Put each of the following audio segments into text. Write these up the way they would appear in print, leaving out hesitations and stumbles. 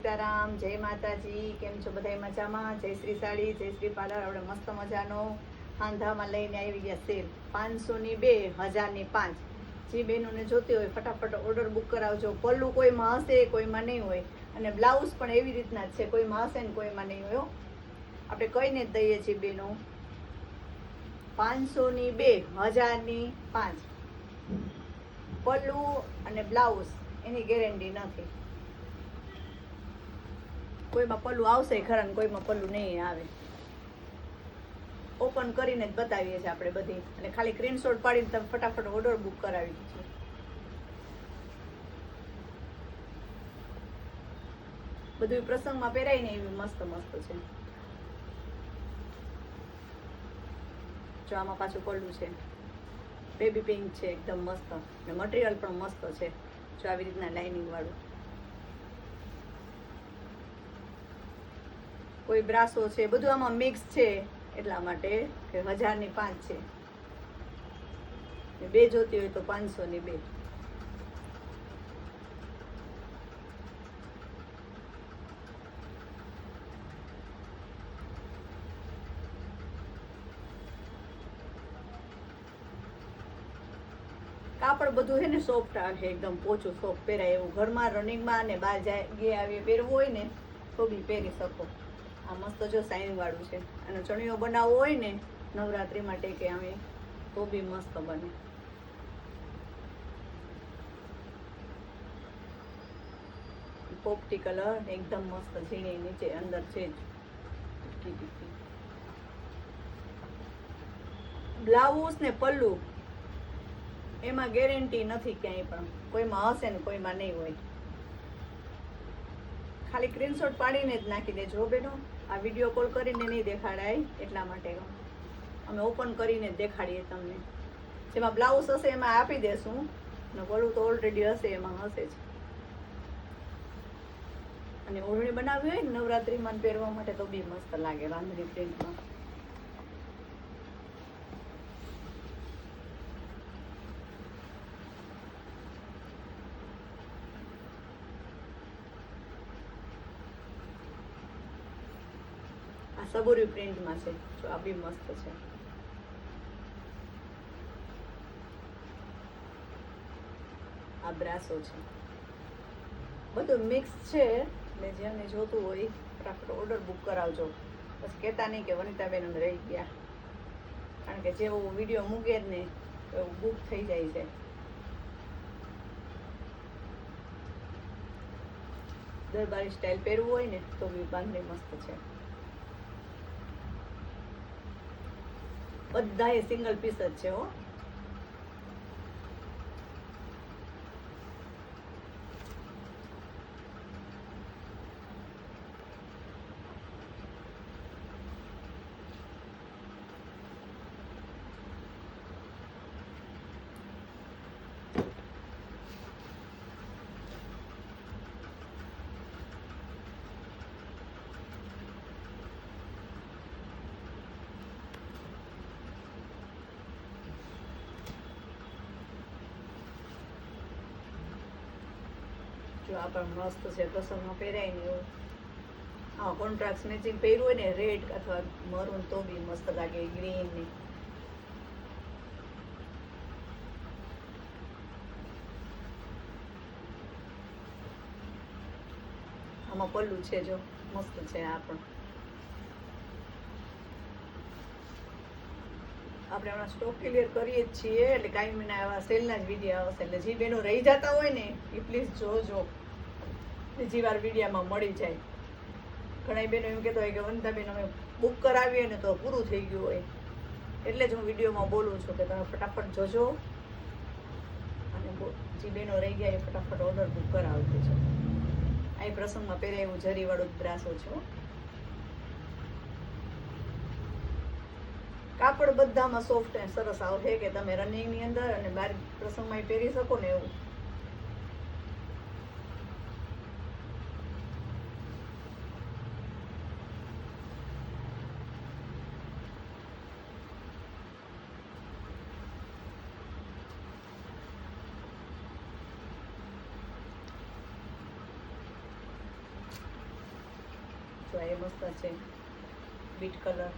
સીતારામ, જય માતાજી. કેમ છો બધા મજામાં? જય શ્રી સાડી, જય શ્રી પાર્લર. આપણે મસ્ત મજાનો હાંધામાં લઈને આવી ગયા સેલ. 500 ની 2, 1000 ની 5. જે બહેનોને જોતી હોય ફટાફટ ઓર્ડર બુક કરાવજો. પલ્લું કોઈમાં હશે, કોઈમાં નહીં હોય, અને બ્લાઉઝ પણ એવી રીતના જ છે, કોઈમાં હશે ને કોઈમાં નહીં હોય. આપણે કહીને જ દઈએ છીએ બેનો, 500 ની 2, 1000 ની 5. પલ્લું અને બ્લાઉઝ એની ગેરંટી નથી. કોઈમાં પલ્લું આવશે ખરા ને કોઈમાં પલ્લું નહીં આવે. ઓપન કરીને જ બતાવીએ છીએ આપણે બધી, અને ખાલી સ્ક્રીનશોટ પાડીને તમે ફટાફટ ઓર્ડર બુક કરાવી દીધો. બધું પ્રસંગમાં પહેરાય ને એવી મસ્ત મસ્ત છે. જો આમાં પાછું પલ્લું છે, બેબી પિંક છે, એકદમ મસ્ત, અને મટીરિયલ પણ મસ્ત છે. જો આવી રીતના લાઇનિંગ વાળું. કોઈ બ્રાસો છે, બધું આમાં મિક્સ છે, એટલા માટે કે 1000 ની 5 છે. બે જોતી હોય તો 500 ની 2. કાપડ બધું છે ને સોફ્ટ આવે, એકદમ પોચું સોફ્ટ પહેરાય એવું. ઘરમાં રનિંગમાં ને બહાર જાય ગયા આવી પહેરવું હોય ને તો બી પહેરી શકો. આ મસ્ત જો સાઈન વાળું છે, અને ચણિયો બનાવવો હોય ને નવરાત્રી માટે કે અમે, તો બી મસ્ત બને. પોપટી કલર એકદમ મસ્ત, ઝીણી નીચે અંદર છે જ. બ્લાઉઝ ને પલ્લુ એમાં ગેરંટી નથી ક્યાંય પણ, કોઈમાં હશે ને કોઈમાં નહીં હોય. ખાલી સ્ક્રીનશોટ પાડીને જ નાખી દેજો બેનો. આ વિડીયો કોલ કરીને નહીં દેખાડાય એટલા માટે અમે ઓપન કરીને જ દેખાડીએ તમને. જેમાં બ્લાઉઝ હશે એમાં આપી દેશું, ને પલ્લું તો ઓલરેડી હશે એમાં હશે જ. અને ઓઢણી બનાવવી હોય ને નવરાત્રીમાં પહેરવા માટે તો બી મસ્ત લાગે બાંધણી પ્રિન્ટમાં. આ સબોરી પ્રિન્ટમાં છે, જો આ બી મસ્ત છે. આ બ્રાસો છે, બધું મિક્સ છે. એટલે જેને જોતું હોય ફટાફટ ઓર્ડર બુક કરાવજો. બસ કહેતા નહીં કે વનિતાબેન રહી ગયા, કારણ કે જેવો વિડીયો મૂકે જ ને એવું બુક થઈ જાય છે. દરબારી સ્ટાઇલ પહેરવું હોય ને તો બી બાંધણી મસ્ત છે. બધા એ સિંગલ પીસ જ છે હો. જો આ પણ મસ્ત છે, પ્રસંગમાં પહેરાય ને એવું. હા, કોન્ટ્રાસ્ટ મેચિંગ પહેર્યું હોય ને રેડ અથવા મરૂન તો બી મસ્ત લાગે. ગ્રીન ને આમાં પલ્લું છે, જો મસ્ત છે. આ પણ આપણે હમણાં સ્ટોક ક્લિયર કરીએ જ છીએ, એટલે કાયમીના આવા સેલના જ વિડીયો આવશે. એટલે જે બેનો રહી જતા હોય ને એ પ્લીઝ જોજો, બીજી વાર વિડીયામાં મળી જાય. ઘણા બેનો એમ કહેતા હોય કે વનિતાબેન અમે બુક કરાવીએ ને તો પૂરું થઈ ગયું હોય, એટલે જ હું વિડીયોમાં બોલું છું કે તમે ફટાફટ જોજો, અને જે બેનો રહી ગયા એ ફટાફટ ઓર્ડર બુક કરાવી દેજો. આ પ્રસંગમાં પહેરાય એવું જરીવાળું જ બ્રાસો છે. કાપડ બધામાં સોફ્ટ અને સરસ આવશે કે તમે રનિંગની અંદર અને બહાર પ્રસંગમાં પહેરી શકો ને એવું. તો એ મસ્ત છે બીટ કલર.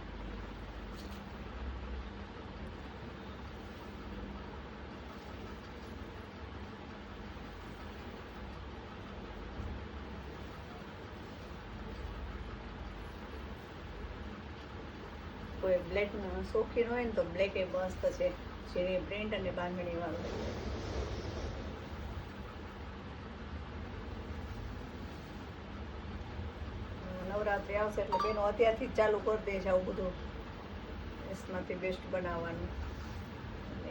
કોઈ બ્લેક શોખીન હોય ને તો બ્લેક એ મસ્ત છે, જેની પ્રિન્ટ અને બાંધણી વાળું. નવરાત્રી આવશે એટલે બેનો અત્યારથી જ ચાલુ કરી દે છે આવું બધું બેસ્ટમાંથી બેસ્ટ બનાવવાનું,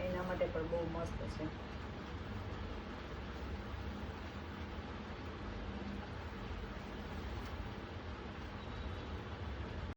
એના માટે પણ બહુ મસ્ત છે.